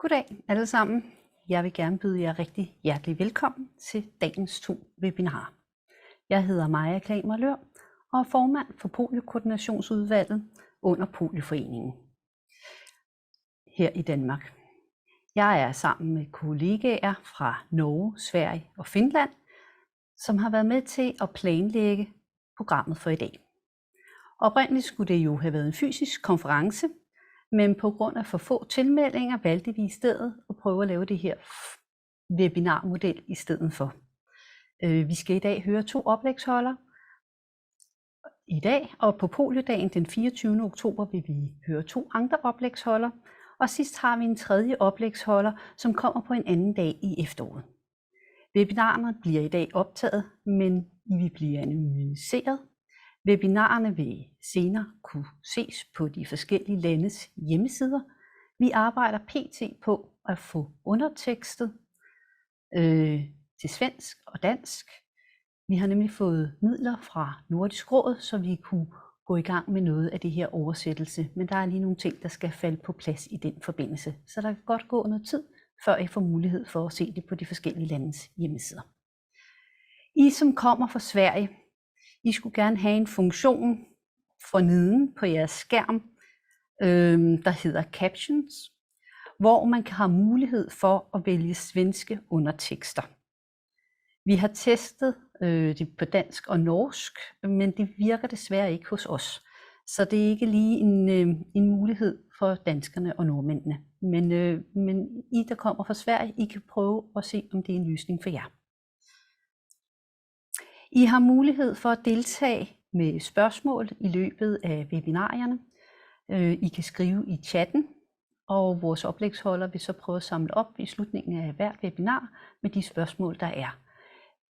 Goddag alle sammen. Jeg vil gerne byde jer rigtig hjertelig velkommen til dagens 2 webinarer. Jeg hedder Maja Klamer-Lør og er formand for Poliokoordinationsudvalget under Polioforeningen her i Danmark. Jeg er sammen med kollegaer fra Norge, Sverige og Finland, som har været med til at planlægge programmet for i dag. Oprindeligt skulle det jo have været en fysisk konference, men på grund af for få tilmeldinger valgte vi i stedet at prøve at lave det her webinarmodel i stedet for. Vi skal i dag høre 2 oplægsholdere i dag, og på poliodagen den 24. oktober vil vi høre 2 andre oplægsholdere, og sidst har vi en 3. oplægsholder, som kommer på en anden dag i efteråret. Webinarerne bliver i dag optaget, men I vil blive anonymiseret. Webinarerne vil senere kunne ses på de forskellige landes hjemmesider. Vi arbejder pt. På at få undertekstet til svensk og dansk. Vi har nemlig fået midler fra Nordisk Råd, så vi kunne gå i gang med noget af det her oversættelse. Men der er lige nogle ting, der skal falde på plads i den forbindelse. Så der kan godt gå noget tid, før I får mulighed for at se det på de forskellige landes hjemmesider. I som kommer fra Sverige, I skulle gerne have en funktion forneden på jeres skærm, der hedder Captions, hvor man kan have mulighed for at vælge svenske undertekster. Vi har testet det på dansk og norsk, men det virker desværre ikke hos os. Så det er ikke lige en mulighed for danskerne og nordmændene. Men I, der kommer fra Sverige, I kan prøve at se, om det er en løsning for jer. I har mulighed for at deltage med spørgsmål i løbet af webinarierne. I kan skrive i chatten, og vores oplægsholder vil så prøve at samle op i slutningen af hvert webinar med de spørgsmål, der er.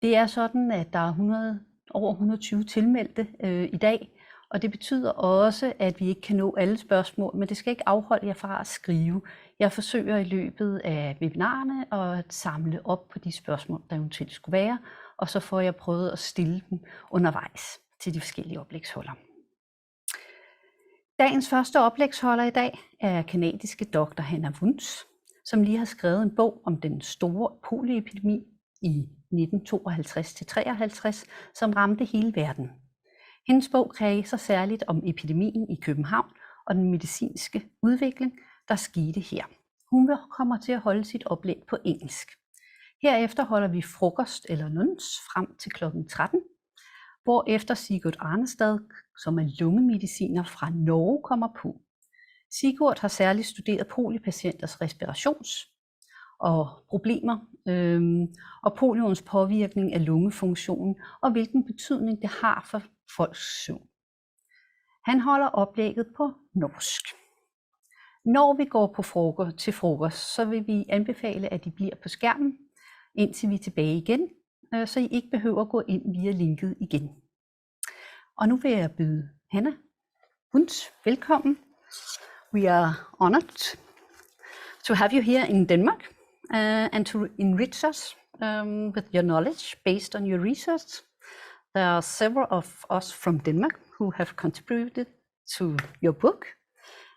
Det er sådan, at der er over 120 tilmeldte i dag, og det betyder også, at vi ikke kan nå alle spørgsmål, men det skal ikke afholde jer fra at skrive. Jeg forsøger i løbet af webinarerne at samle op på de spørgsmål, der eventuelt skulle være, og så får jeg prøvet at stille dem undervejs til de forskellige oplægsholdere. Dagens første oplægsholder i dag er kanadiske Dr. Hannah Wunsch, som lige har skrevet en bog om den store polioepidemi i 1952-53, som ramte hele verden. Hendes bog kredser særligt om epidemien i København og den medicinske udvikling, der skete her. Hun kommer til at holde sit oplæg på engelsk. Herefter holder vi frokost eller lunch frem til kl. 13, hvorefter Sigurd Arnestad, som er lungemediciner fra Norge, kommer på. Sigurd har særligt studeret poliopatienters respirations- og problemer og polioens påvirkning af lungefunktionen og hvilken betydning det har for folks søvn. Han holder oplægget på norsk. Når vi går til frokost, så vil vi anbefale, at I bliver på skærmen, indtil vi er tilbage igen, så I ikke behøver at gå ind via linket igen. Og nu vil jeg byde Hannah Wunsch velkommen. We are honored to have you here in Denmark and to enrich us with your knowledge based on your research. There are several of us from Denmark who have contributed to your book.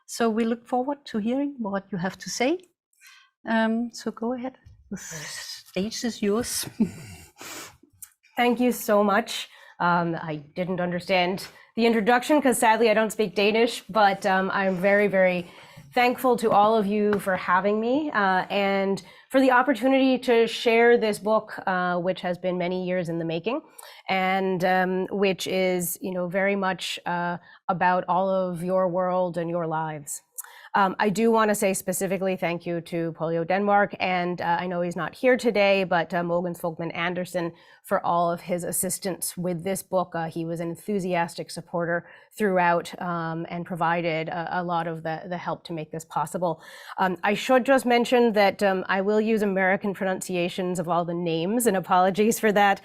So we look forward to hearing what you have to say. So go ahead. The stage is yours. Thank you so much. I didn't understand the introduction because sadly I don't speak Danish, but I'm very, very thankful to all of you for having me and for the opportunity to share this book, which has been many years in the making, and which is, very much about all of your world and your lives. I do want to say specifically thank you to Polio Denmark, and I know he's not here today, but Mogens Fogman Andersen for all of his assistance with this book. He was an enthusiastic supporter throughout and provided a lot of the help to make this possible. I should just mention that I will use American pronunciations of all the names, and apologies for that.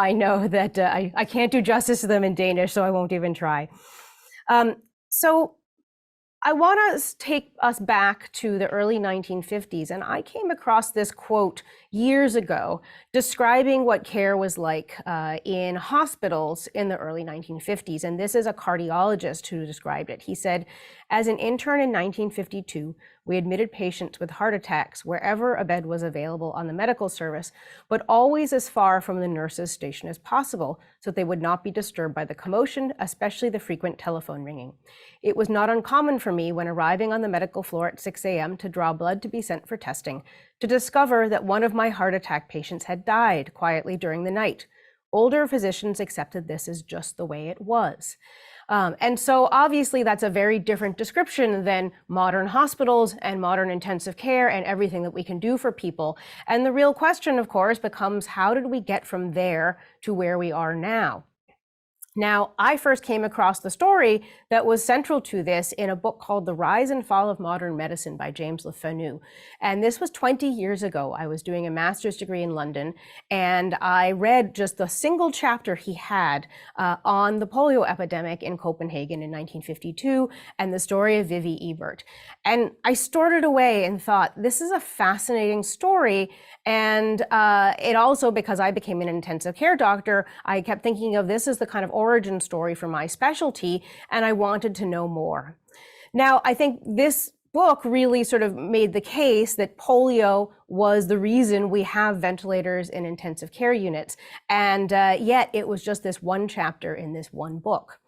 I know that I can't do justice to them in Danish, so I won't even try. So I want to take us back to the early 1950s, and I came across this quote years ago describing what care was like in hospitals in the early 1950s. And this is a cardiologist who described it. He said, As an intern in 1952, we admitted patients with heart attacks wherever a bed was available on the medical service, but always as far from the nurse's station as possible, so they would not be disturbed by the commotion, especially the frequent telephone ringing. It was not uncommon for me, when arriving on the medical floor at 6 a.m. to draw blood to be sent for testing, to discover that one of my heart attack patients had died quietly during the night. Older physicians accepted this as just the way it was. And so obviously that's a very different description than modern hospitals and modern intensive care and everything that we can do for people. And the real question, of course, becomes, how did we get from there to where we are now? Now, I first came across the story that was central to this in a book called The Rise and Fall of Modern Medicine by James Le Fanu. And this was 20 years ago. I was doing a master's degree in London, and I read just the single chapter he had on the polio epidemic in Copenhagen in 1952 and the story of Vivi Ebert. And I stored it away and thought, this is a fascinating story. And it also, because I became an intensive care doctor, I kept thinking of this as the kind of origin story for my specialty, and I wanted to know more. Now, I think this book really sort of made the case that polio was the reason we have ventilators in intensive care units, and yet it was just this one chapter in this one book.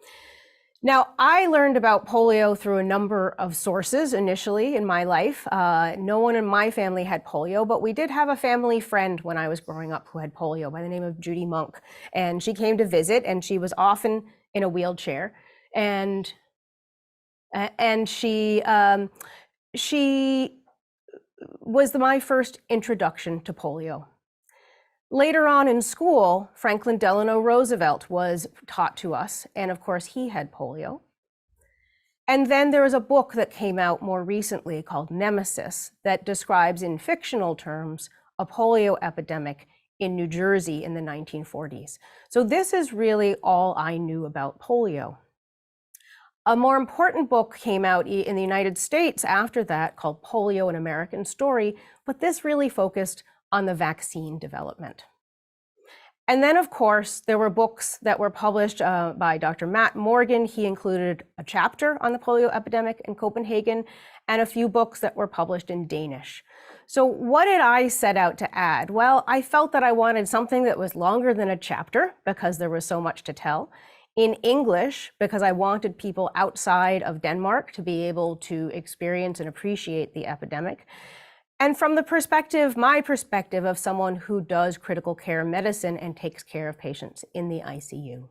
Now, I learned about polio through a number of sources initially in my life. No one in my family had polio, but we did have a family friend when I was growing up who had polio by the name of Judy Monk. And she came to visit, and she was often in a wheelchair. And she was my first introduction to polio. Later on in school, Franklin Delano Roosevelt was taught to us, and of course he had polio. And then there was a book that came out more recently called Nemesis that describes in fictional terms a polio epidemic in New Jersey in the 1940s. So this is really all I knew about polio. A more important book came out in the United States after that called Polio: An American Story, but this really focused on the vaccine development. And then, of course, there were books that were published by Dr. Matt Morgan. He included a chapter on the polio epidemic in Copenhagen, and a few books that were published in Danish. So what did I set out to add? Well, I felt that I wanted something that was longer than a chapter because there was so much to tell. In English, because I wanted people outside of Denmark to be able to experience and appreciate the epidemic. And from the perspective, my perspective, of someone who does critical care medicine and takes care of patients in the ICU.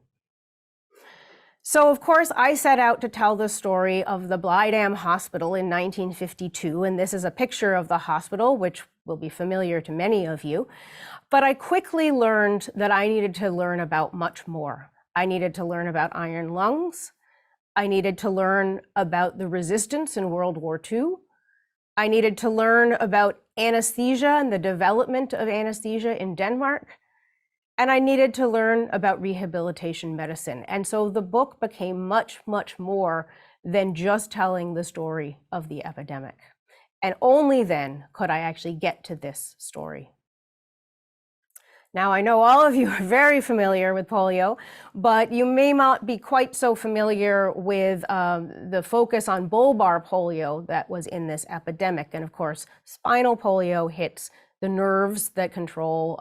So of course, I set out to tell the story of the Blydam Hospital in 1952, and this is a picture of the hospital, which will be familiar to many of you. But I quickly learned that I needed to learn about much more. I needed to learn about iron lungs. I needed to learn about the resistance in World War II. I needed to learn about anesthesia and the development of anesthesia in Denmark. And I needed to learn about rehabilitation medicine. And so the book became much, much more than just telling the story of the epidemic. And only then could I actually get to this story. Now, I know all of you are very familiar with polio, but you may not be quite so familiar with the focus on bulbar polio that was in this epidemic. And of course, spinal polio hits the nerves that control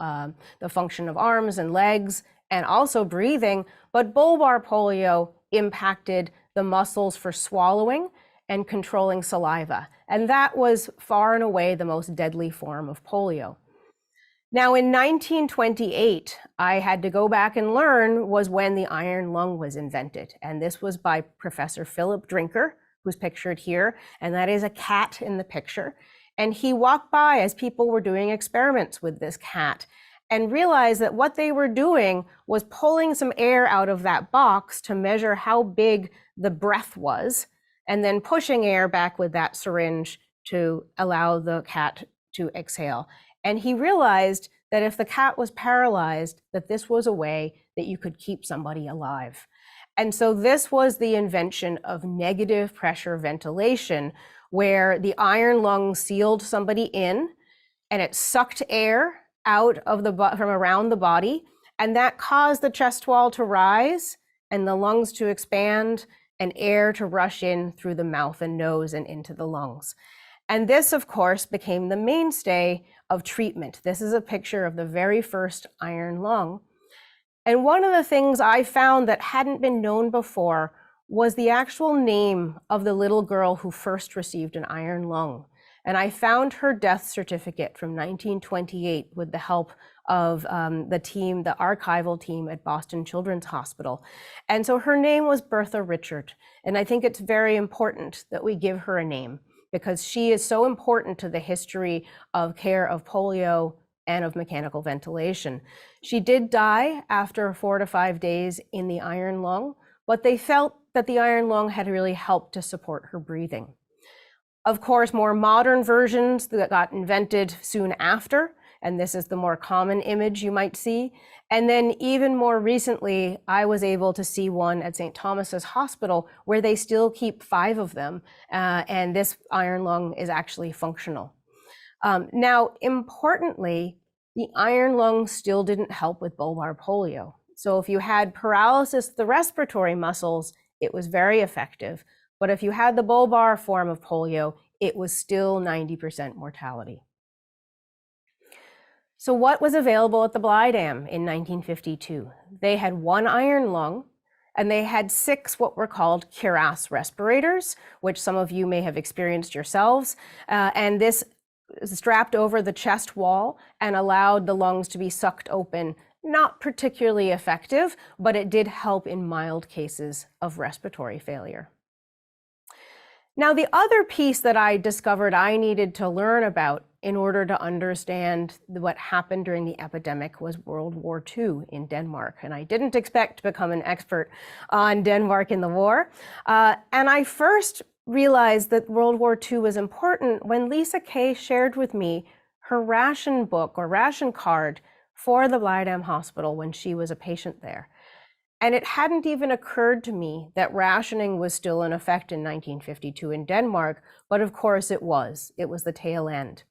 the function of arms and legs and also breathing, but bulbar polio impacted the muscles for swallowing and controlling saliva. And that was far and away the most deadly form of polio. Now, in 1928, I had to go back and learn was when the iron lung was invented. And this was by Professor Philip Drinker, who's pictured here, and that is a cat in the picture. And he walked by as people were doing experiments with this cat and realized that what they were doing was pulling some air out of that box to measure how big the breath was, and then pushing air back with that syringe to allow the cat to exhale. And he realized that if the cat was paralyzed, that this was a way that you could keep somebody alive. And so this was the invention of negative pressure ventilation, where the iron lung sealed somebody in and it sucked air out of from around the body. And that caused the chest wall to rise and the lungs to expand and air to rush in through the mouth and nose and into the lungs. And this, of course, became the mainstay of treatment. This is a picture of the very first iron lung. And one of the things I found that hadn't been known before was the actual name of the little girl who first received an iron lung. And I found her death certificate from 1928 with the help of the archival team at Boston Children's Hospital. And so her name was Bertha Richard. And I think it's very important that we give her a name because she is so important to the history of care of polio and of mechanical ventilation. She did die after 4 to 5 days in the iron lung, but they felt that the iron lung had really helped to support her breathing. Of course, more modern versions that got invented soon after, and this is the more common image you might see. And then even more recently, I was able to see one at St. Thomas's Hospital where they still keep 5 of them, and this iron lung is actually functional. Now, importantly, the iron lung still didn't help with bulbar polio. So if you had paralysis of the respiratory muscles, it was very effective. But if you had the bulbar form of polio, it was still 90% mortality. So what was available at the Blydam in 1952? They had 1 iron lung, and they had 6 what were called cuirass respirators, which some of you may have experienced yourselves. And this strapped over the chest wall and allowed the lungs to be sucked open. Not particularly effective, but it did help in mild cases of respiratory failure. Now, the other piece that I discovered I needed to learn about in order to understand what happened during the epidemic was World War II in Denmark. And I didn't expect to become an expert on Denmark in the war. And I first realized that World War II was important when Lisa Kay shared with me her ration book or ration card for the Blydam Hospital when she was a patient there. And it hadn't even occurred to me that rationing was still in effect in 1952 in Denmark, but of course it was. It was the tail end.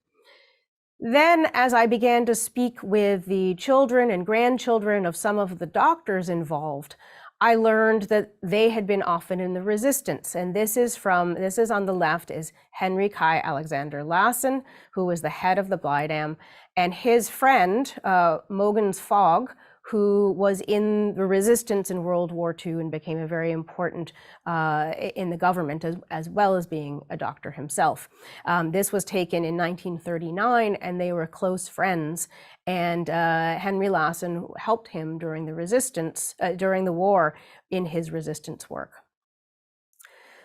Then, as I began to speak with the children and grandchildren of some of the doctors involved, I learned that they had been often in the resistance. And this is on the left is Henry Kai Alexander Lassen, who was the head of the Blydam, and his friend, Mogens Fogg, who was in the resistance in World War II and became a very important in the government as well as being a doctor himself. This was taken in 1939 and they were close friends, and Henry Lassen helped him during the resistance, during the war in his resistance work.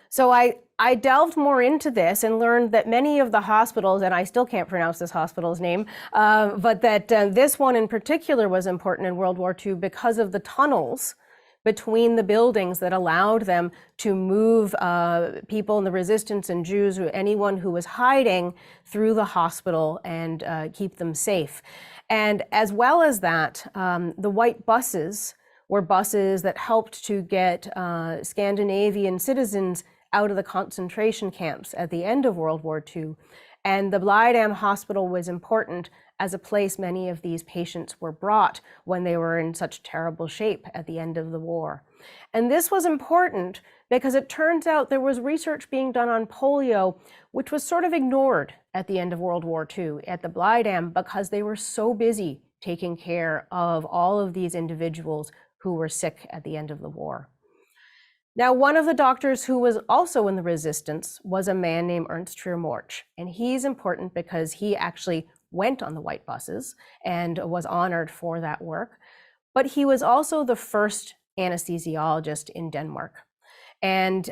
So I delved more into this and learned that many of the hospitals, and I still can't pronounce this hospital's name, but that this one in particular was important in World War II because of the tunnels between the buildings that allowed them to move people in the resistance and Jews or anyone who was hiding through the hospital and keep them safe. And as well as that, the white buses were buses that helped to get Scandinavian citizens out of the concentration camps at the end of World War II. And the Blydam Hospital was important as a place many of these patients were brought when they were in such terrible shape at the end of the war. And this was important because it turns out there was research being done on polio, which was sort of ignored at the end of World War II at the Blydam because they were so busy taking care of all of these individuals who were sick at the end of the war. Now, one of the doctors who was also in the resistance was a man named Ernst Trier-Morch, and he's important because he actually went on the white buses and was honored for that work. But he was also the first anesthesiologist in Denmark. And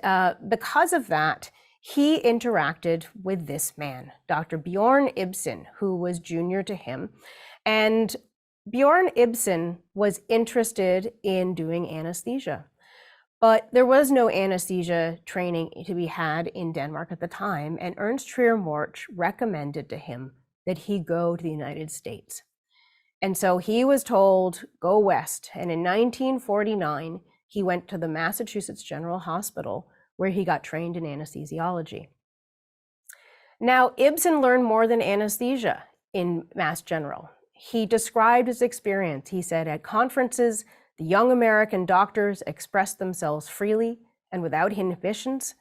because of that, he interacted with this man, Dr. Bjorn Ibsen, who was junior to him. And Bjorn Ibsen was interested in doing anesthesia. But there was no anesthesia training to be had in Denmark at the time, and Ernst Trier-Morch recommended to him that he go to the United States. And so he was told, go west. And in 1949, he went to the Massachusetts General Hospital, where he got trained in anesthesiology. Now, Ibsen learned more than anesthesia in Mass General. He described his experience. He said, at conferences, the young American doctors expressed themselves freely and without inhibitions,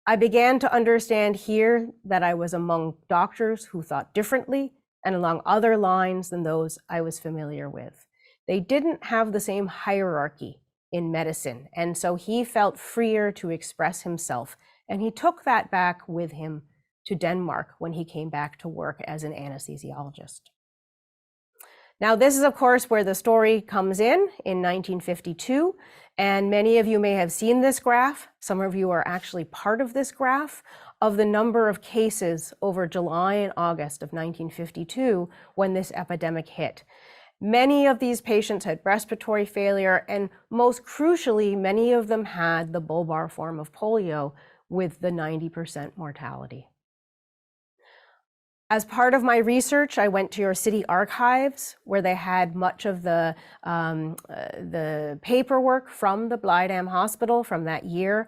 I began to understand here that I was among doctors who thought differently and along other lines than those I was familiar with. They didn't have the same hierarchy in medicine, and so he felt freer to express himself, and he took that back with him to Denmark when he came back to work as an anesthesiologist. Now, this is, of course, where the story comes in 1952, and many of you may have seen this graph. Some of you are actually part of this graph of the number of cases over July and August of 1952 when this epidemic hit. Many of these patients had respiratory failure, and most crucially, many of them had the bulbar form of polio with the 90% mortality. As part of my research, I went to your city archives where they had much of the paperwork from the Blydam Hospital from that year.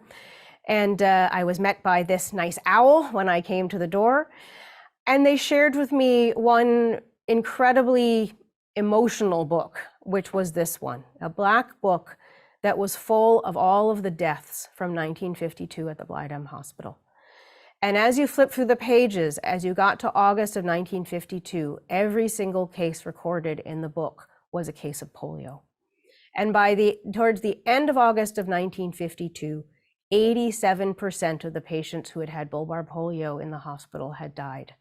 And I was met by this nice owl when I came to the door. And they shared with me one incredibly emotional book, which was this one, a black book that was full of all of the deaths from 1952 at the Blydam Hospital. And as you flip through the pages, as you got to August of 1952, every single case recorded in the book was a case of polio. And towards the end of August of 1952, 87% of the patients who had had bulbar polio in the hospital had died.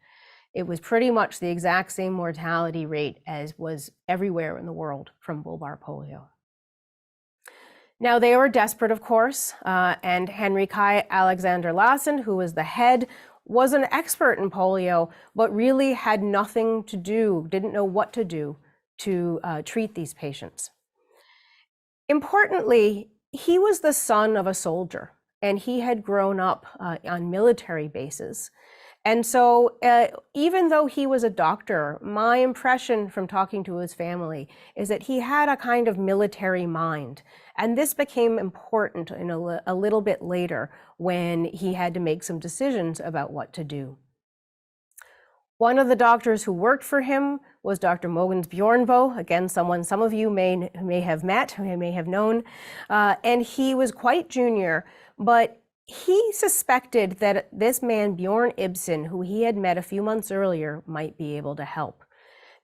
It was pretty much the exact same mortality rate as was everywhere in the world from bulbar polio. Now, they were desperate, of course, and Henry Kai Alexander Lassen, who was the head, was an expert in polio, but really had nothing to do, didn't know what to do to treat these patients. Importantly, he was the son of a soldier, and he had grown up on military bases. And so even though he was a doctor, my impression from talking to his family is that he had a kind of military mind. And this became important in a little bit later when he had to make some decisions about what to do. One of the doctors who worked for him was Dr. Mogens Bjornboe, again, someone some of you may have met, may have known, and he was quite junior, but he suspected that this man, Bjorn Ibsen, who he had met a few months earlier, might be able to help.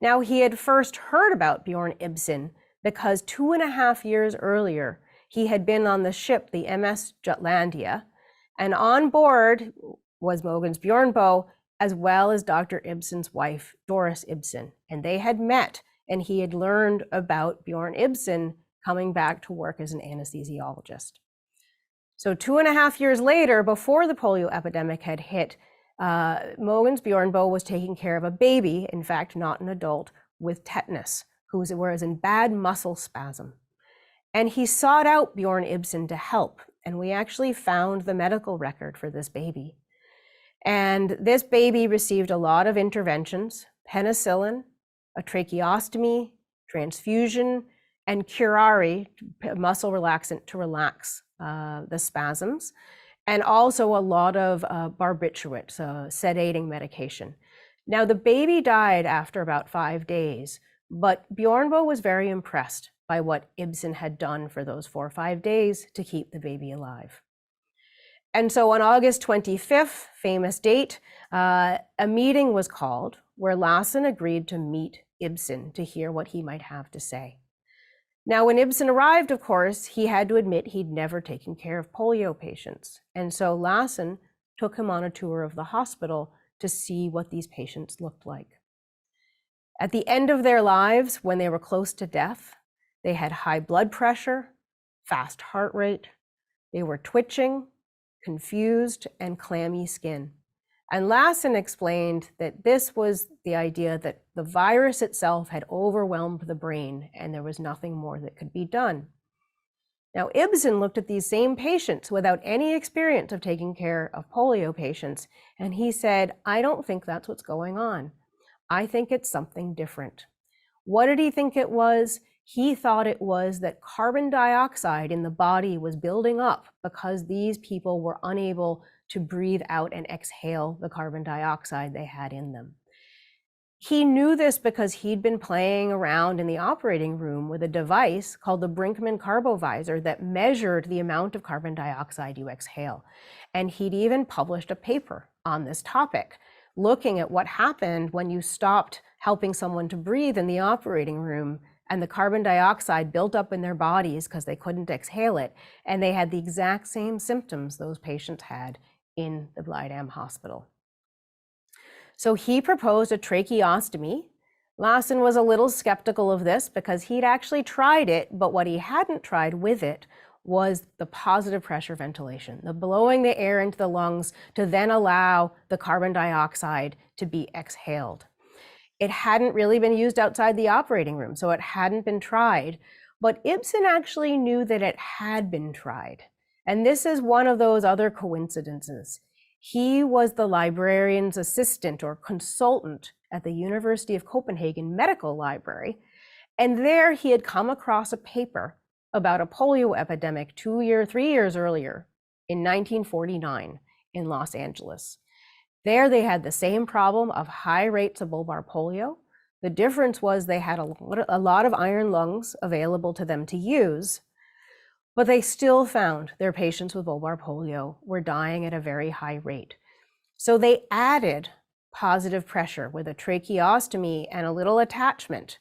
Now, he had first heard about Bjorn Ibsen because 2.5 years earlier, he had been on the ship, the MS Jutlandia, and on board was Mogens Bjornboe, as well as Dr. Ibsen's wife, Doris Ibsen. And they had met, and he had learned about Bjorn Ibsen coming back to work as an anesthesiologist. So 2.5 years later, before the polio epidemic had hit, Mogens Bjornboe was taking care of a baby, in fact, not an adult, with tetanus, who was in bad muscle spasm. And he sought out Bjorn Ibsen to help, and we actually found the medical record for this baby. And this baby received a lot of interventions, penicillin, a tracheostomy, transfusion, and curare, muscle relaxant to relax the spasms, and also a lot of barbiturate, so sedating medication. Now, the baby died after about 5 days, but Bjornboe was very impressed by what Ibsen had done for those 4 or 5 days to keep the baby alive. And so on August 25th, famous date, a meeting was called where Lassen agreed to meet Ibsen to hear what he might have to say. Now, when Ibsen arrived, of course, he had to admit he'd never taken care of polio patients. And so Lassen took him on a tour of the hospital to see what these patients looked like. At the end of their lives, when they were close to death, they had high blood pressure, fast heart rate, they were twitching, confused, and clammy skin. And Lassen explained that this was the idea that the virus itself had overwhelmed the brain and there was nothing more that could be done. Now, Ibsen looked at these same patients without any experience of taking care of polio patients, and he said, I don't think that's what's going on. I think it's something different. What did he think it was? He thought it was that carbon dioxide in the body was building up because these people were unable to breathe out and exhale the carbon dioxide they had in them. He knew this because he'd been playing around in the operating room with a device called the Brinkmann carbovisor that measured the amount of carbon dioxide you exhale. And he'd even published a paper on this topic, looking at what happened when you stopped helping someone to breathe in the operating room and the carbon dioxide built up in their bodies because they couldn't exhale it. And they had the exact same symptoms those patients had in the Blydam hospital. So he proposed a tracheostomy. Lassen was a little skeptical of this because he'd actually tried it, but what he hadn't tried with it was the positive pressure ventilation, the blowing the air into the lungs to then allow the carbon dioxide to be exhaled. It hadn't really been used outside the operating room, so it hadn't been tried, but Ibsen actually knew that it had been tried. And this is one of those other coincidences. He was the librarian's assistant or consultant at the University of Copenhagen Medical Library, and there he had come across a paper about a polio epidemic 3 years earlier in 1949 in Los Angeles. There they had the same problem of high rates of bulbar polio. The difference was they had a lot of iron lungs available to them to use, but they still found their patients with bulbar polio were dying at a very high rate. So they added positive pressure with a tracheostomy and a little attachment.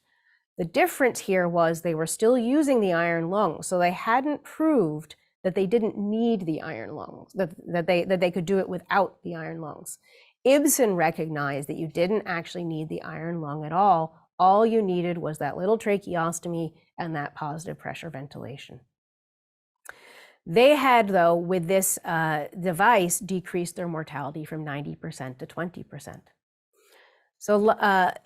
The difference here was they were still using the iron lungs, so they hadn't proved that they didn't need the iron lungs, that they could do it without the iron lungs. Ibsen recognized that you didn't actually need the iron lung at all. All you needed was that little tracheostomy and that positive pressure ventilation. They had, though, with this device, decreased their mortality from 90% to 20%. So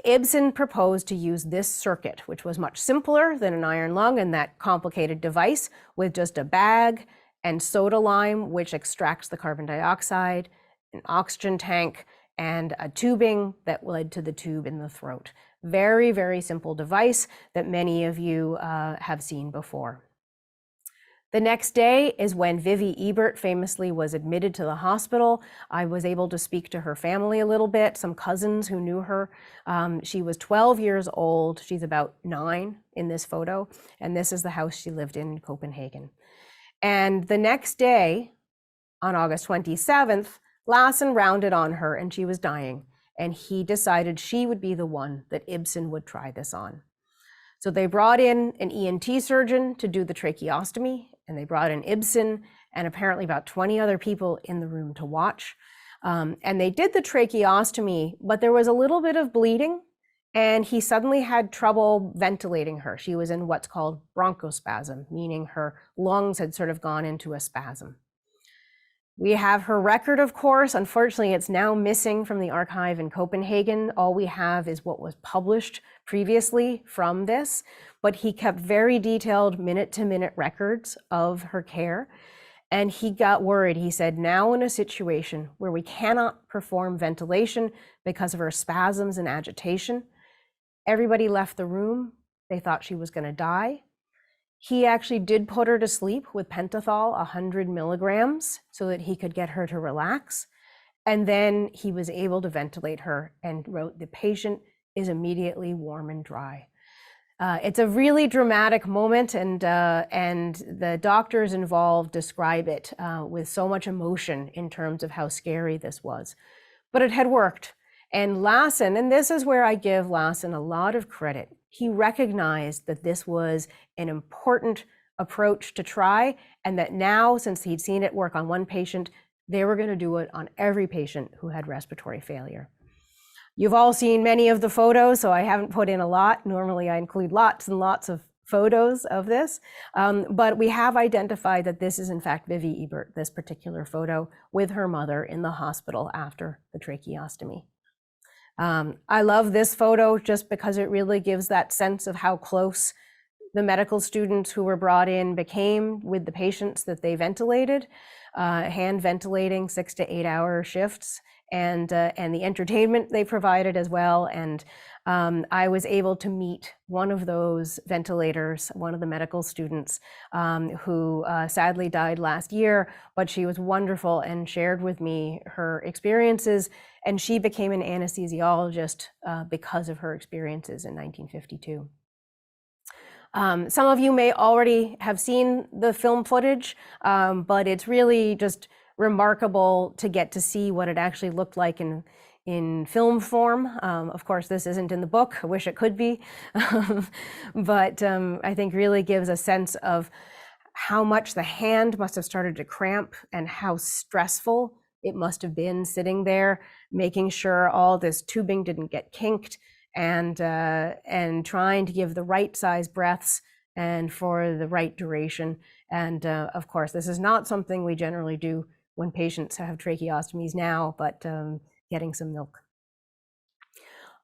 Ibsen proposed to use this circuit, which was much simpler than an iron lung and that complicated device, with just a bag and soda lime, which extracts the carbon dioxide, an oxygen tank, and a tubing that led to the tube in the throat. Very, very simple device that many of you have seen before. The next day is when Vivi Ebert famously was admitted to the hospital. I was able to speak to her family a little bit, some cousins who knew her. She was 12 years old. She's about 9 in this photo, and this is the house she lived in Copenhagen. And the next day, on August 27th, Lassen rounded on her and she was dying, and he decided she would be the one that Ibsen would try this on. So they brought in an ENT surgeon to do the tracheostomy, and they brought in Ibsen and apparently about 20 other people in the room to watch. And they did the tracheostomy, but there was a little bit of bleeding, and he suddenly had trouble ventilating her. She was in what's called bronchospasm, meaning her lungs had sort of gone into a spasm. We have her record, of course. Unfortunately, it's now missing from the archive in Copenhagen. All we have is what was published previously from this, but he kept very detailed minute-to-minute records of her care. And he got worried. He said, now in a situation where we cannot perform ventilation because of her spasms and agitation, everybody left the room. They thought she was going to die. He actually did put her to sleep with pentothal, 100 milligrams, so that he could get her to relax. And then he was able to ventilate her and wrote, the patient is immediately warm and dry. It's a really dramatic moment, and the doctors involved describe it with so much emotion in terms of how scary this was. But it had worked. And Lassen, and this is where I give Lassen a lot of credit, he recognized that this was an important approach to try, and that now, since he'd seen it work on one patient, they were going to do it on every patient who had respiratory failure. You've all seen many of the photos, so I haven't put in a lot. Normally I include lots and lots of photos of this, but we have identified that this is in fact Vivi Ebert, this particular photo, with her mother in the hospital after the tracheostomy. I love this photo just because it really gives that sense of how close the medical students who were brought in became with the patients that they ventilated, hand ventilating 6 to 8 hour shifts. and the entertainment they provided as well. And I was able to meet one of those ventilators, one of the medical students who sadly died last year, but she was wonderful and shared with me her experiences. And she became an anesthesiologist because of her experiences in 1952. Some of you may already have seen the film footage, but it's really just remarkable to get to see what it actually looked like in film form. Of course, this isn't in the book. I wish it could be, but I think really gives a sense of how much the hand must have started to cramp and how stressful it must have been sitting there, making sure all this tubing didn't get kinked, and trying to give the right size breaths and for the right duration. And of course, this is not something we generally do when patients have tracheostomies now, but getting some milk.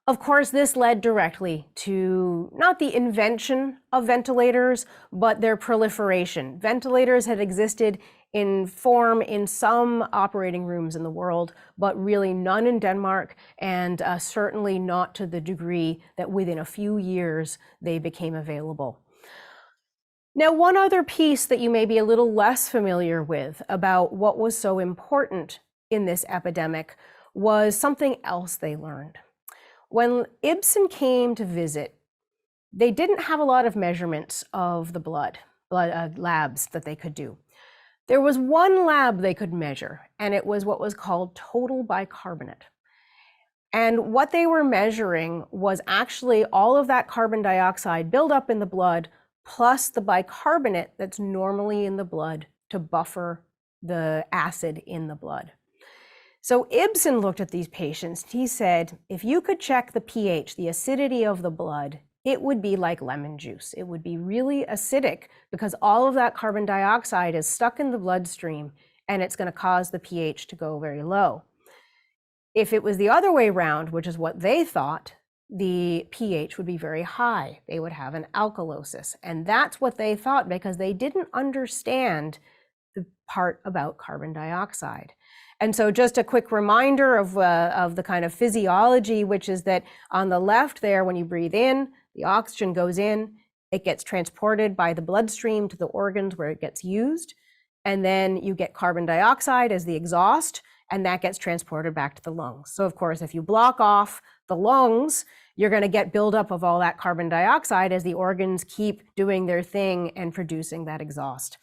Of course, this led directly to not the invention of ventilators, but their proliferation. Ventilators had existed in form in some operating rooms in the world, but really none in Denmark, and certainly not to the degree that within a few years they became available. Now, one other piece that you may be a little less familiar with about what was so important in this epidemic was something else they learned. When Ibsen came to visit, they didn't have a lot of measurements of the blood labs that they could do. There was one lab they could measure, and it was what was called total bicarbonate. And what they were measuring was actually all of that carbon dioxide buildup in the blood, plus the bicarbonate that's normally in the blood to buffer the acid in the blood. So Ibsen looked at these patients. He said, if you could check the pH, the acidity of the blood, it would be like lemon juice. It would be really acidic because all of that carbon dioxide is stuck in the bloodstream, and it's going to cause the pH to go very low. If it was the other way around, which is what they thought, the pH would be very high. They would have an alkalosis. And that's what they thought because they didn't understand the part about carbon dioxide. And so just a quick reminder of the kind of physiology, which is that on the left there, when you breathe in, the oxygen goes in, it gets transported by the bloodstream to the organs where it gets used. And then you get carbon dioxide as the exhaust, and that gets transported back to the lungs. So of course, if you block off the lungs, you're going to get buildup of all that carbon dioxide as the organs keep doing their thing and producing that exhaust.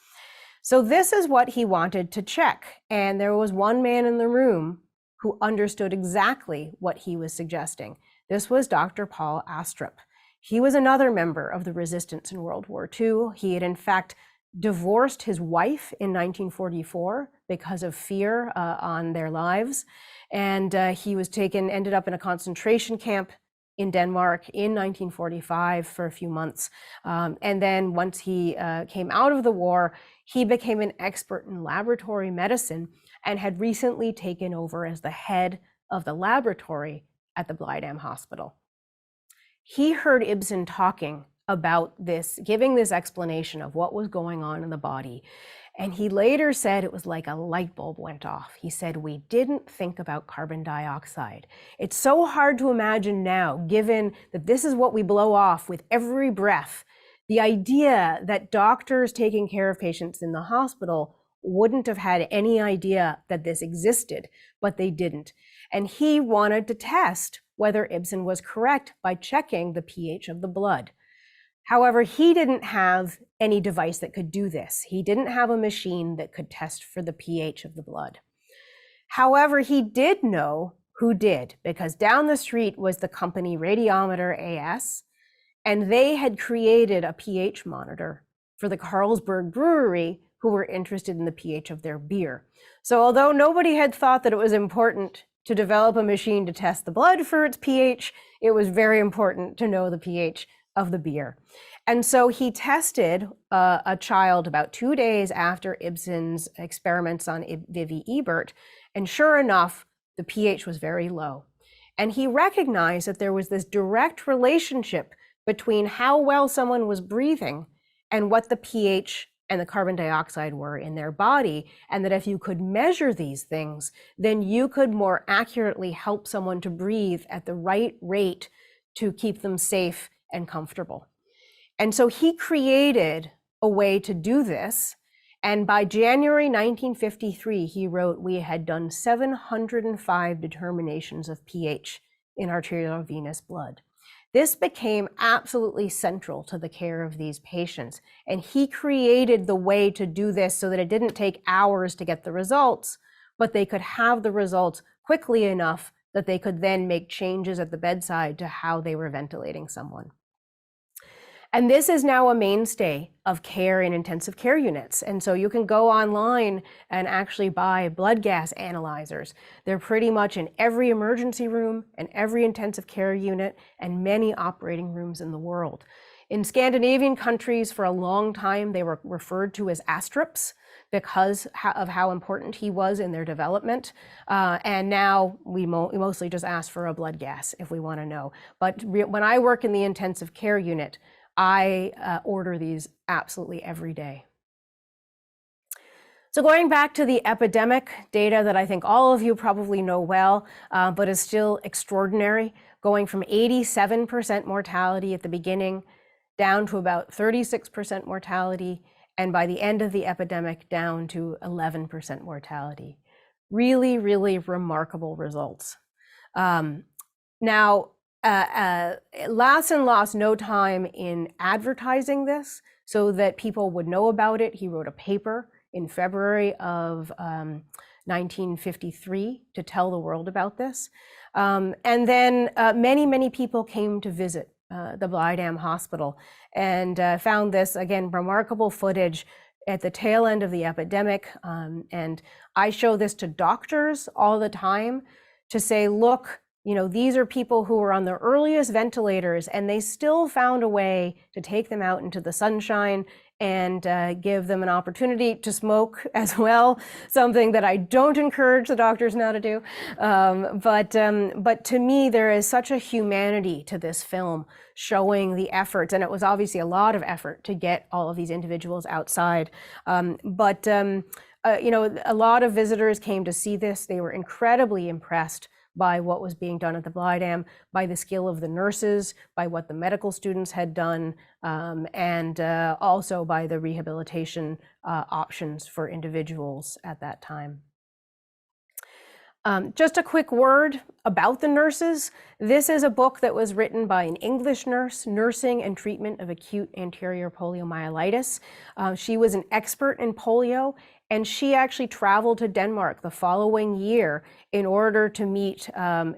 So this is what he wanted to check. And there was one man in the room who understood exactly what he was suggesting. This was Dr. Paul Astrup. He was another member of the resistance in World War II. He had in fact divorced his wife in 1944 because of fear on their lives. And he was ended up in a concentration camp in Denmark in 1945 for a few months. And then once he came out of the war, he became an expert in laboratory medicine and had recently taken over as the head of the laboratory at the Blydam Hospital. He heard Ibsen talking about this, giving this explanation of what was going on in the body. And he later said it was like a light bulb went off. He said, we didn't think about carbon dioxide. It's so hard to imagine now, given that this is what we blow off with every breath. The idea that doctors taking care of patients in the hospital wouldn't have had any idea that this existed, but they didn't. And he wanted to test whether Ibsen was correct by checking the pH of the blood. However, he didn't have any device that could do this. He didn't have a machine that could test for the pH of the blood. However, he did know who did, because down the street was the company Radiometer AS, and they had created a pH monitor for the Carlsberg Brewery, who were interested in the pH of their beer. So although nobody had thought that it was important to develop a machine to test the blood for its pH, it was very important to know the pH of the beer. And so he tested a child about 2 days after Ibsen's experiments on Vivi Ebert, and sure enough, the pH was very low. And he recognized that there was this direct relationship between how well someone was breathing and what the pH and the carbon dioxide were in their body, and that if you could measure these things, then you could more accurately help someone to breathe at the right rate to keep them safe and comfortable. And so he created a way to do this. And by January 1953, he wrote, we had done 705 determinations of pH in arterial venous blood. This became absolutely central to the care of these patients. And he created the way to do this so that it didn't take hours to get the results, but they could have the results quickly enough that they could then make changes at the bedside to how they were ventilating someone. And this is now a mainstay of care in intensive care units. And so you can go online and actually buy blood gas analyzers. They're pretty much in every emergency room and every intensive care unit and many operating rooms in the world. In Scandinavian countries, for a long time, they were referred to as astrips because of how important he was in their development. And now we mostly just ask for a blood gas if we want to know. But when I work in the intensive care unit, I order these absolutely every day. So going back to the epidemic data that I think all of you probably know well, but is still extraordinary, going from 87% mortality at the beginning down to about 36% mortality, and by the end of the epidemic down to 11% mortality. Really, really remarkable results. Now, Lassen lost no time in advertising this so that people would know about it. He wrote a paper in February of 1953 to tell the world about this. And then many, many people came to visit the Blydam Hospital and found this, again, remarkable footage at the tail end of the epidemic. And I show this to doctors all the time to say, look, you know, these are people who were on the earliest ventilators and they still found a way to take them out into the sunshine and give them an opportunity to smoke as well, something that I don't encourage the doctors now to do. But to me, there is such a humanity to this film showing the efforts, and it was obviously a lot of effort to get all of these individuals outside. You know, a lot of visitors came to see this. They were incredibly impressed by what was being done at the Blydam, by the skill of the nurses, by what the medical students had done, and also by the rehabilitation options for individuals at that time. Just a quick word about the nurses. This is a book that was written by an English nurse, Nursing and Treatment of Acute Anterior Poliomyelitis. She was an expert in polio, and she actually traveled to Denmark the following year in order to meet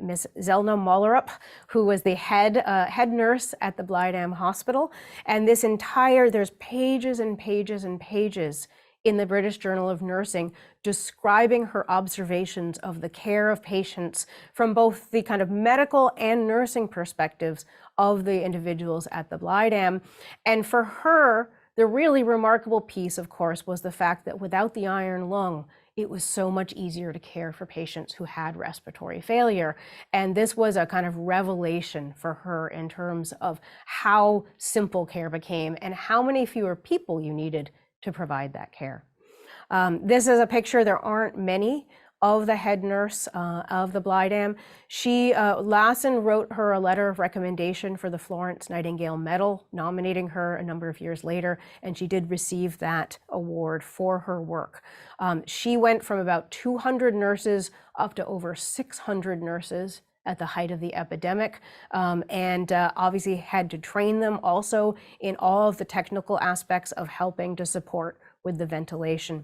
Miss Zelna Mollerup, who was the head nurse at the Blydam Hospital. And this entire, there's pages and pages and pages in the British Journal of Nursing describing her observations of the care of patients from both the kind of medical and nursing perspectives of the individuals at the Blydam. And for her, the really remarkable piece, of course, was the fact that without the iron lung, it was so much easier to care for patients who had respiratory failure. And this was a kind of revelation for her in terms of how simple care became and how many fewer people you needed to provide that care. This is a picture, there aren't many of the head nurse of the Blydam. Lassen wrote her a letter of recommendation for the Florence Nightingale Medal, nominating her a number of years later, and she did receive that award for her work. She went from about 200 nurses up to over 600 nurses at the height of the epidemic, and obviously had to train them also in all of the technical aspects of helping to support with the ventilation.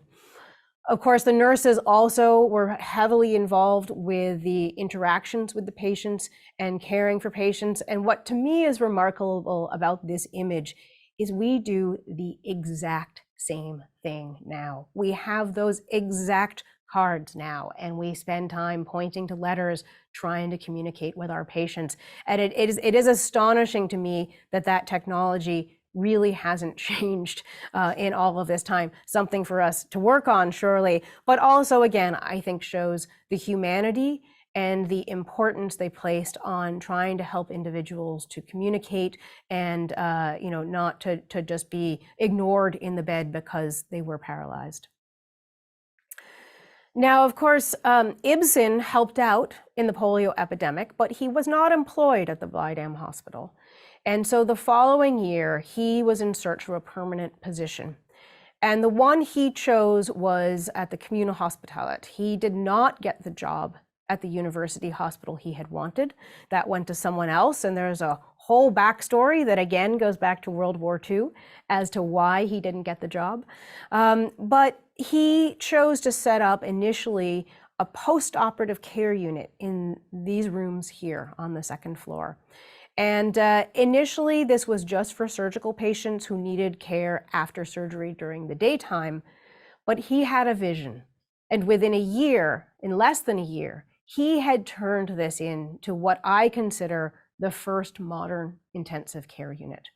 Of course, the nurses also were heavily involved with the interactions with the patients and caring for patients. And what to me is remarkable about this image is we do the exact same thing now. We have those exact cards now, and we spend time pointing to letters, trying to communicate with our patients. And it is astonishing to me that that technology really hasn't changed in all of this time. Something for us to work on, surely, but also, again, I think shows the humanity and the importance they placed on trying to help individuals to communicate and not to just be ignored in the bed because they were paralyzed. Now, of course, Ibsen helped out in the polio epidemic, but he was not employed at the Blydam Hospital. And so the following year, he was in search for a permanent position. And the one he chose was at the Kommunehospitalet. He did not get the job at the university hospital he had wanted. That went to someone else, and there's a whole backstory that again goes back to World War II as to why he didn't get the job. But he chose to set up initially a post-operative care unit in these rooms here on the second floor. And initially, this was just for surgical patients who needed care after surgery during the daytime, but he had a vision. And within a year, in less than a year, he had turned this into what I consider the first modern intensive care unit.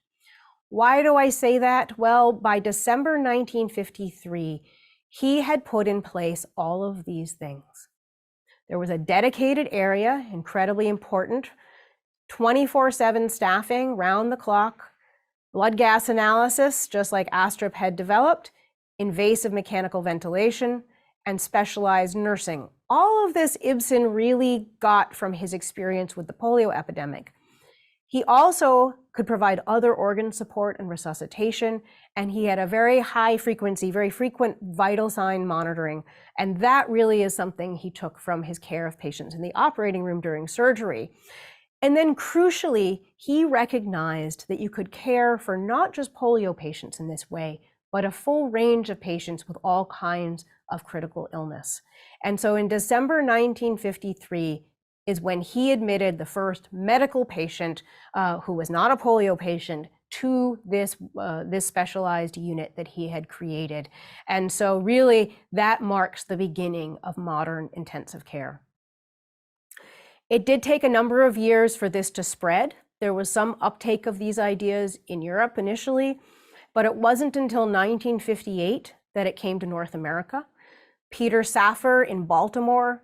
Why do I say that? Well, by December 1953, he had put in place all of these things. There was a dedicated area, incredibly important, 24/7 staffing, round the clock, blood gas analysis, just like Astrup had developed, invasive mechanical ventilation, and specialized nursing. All of this Ibsen really got from his experience with the polio epidemic. He also could provide other organ support and resuscitation, and he had a very high frequency, very frequent vital sign monitoring. And that really is something he took from his care of patients in the operating room during surgery. And then crucially, he recognized that you could care for not just polio patients in this way, but a full range of patients with all kinds of critical illness. And so in December 1953 is when he admitted the first medical patient who was not a polio patient to this specialized unit that he had created. And so really that marks the beginning of modern intensive care. It did take a number of years for this to spread. There was some uptake of these ideas in Europe initially, but it wasn't until 1958 that it came to North America. Peter Safar in Baltimore,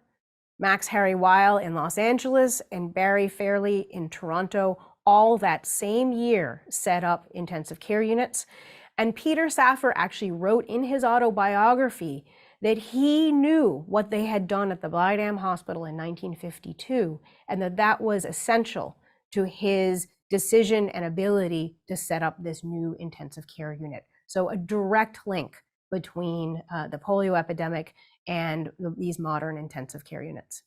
Max Harry Weil in Los Angeles, and Barry Fairley in Toronto, all that same year set up intensive care units. And Peter Safar actually wrote in his autobiography that he knew what they had done at the Blydam Hospital in 1952, and that was essential to his decision and ability to set up this new intensive care unit. So a direct link between the polio epidemic and these modern intensive care units.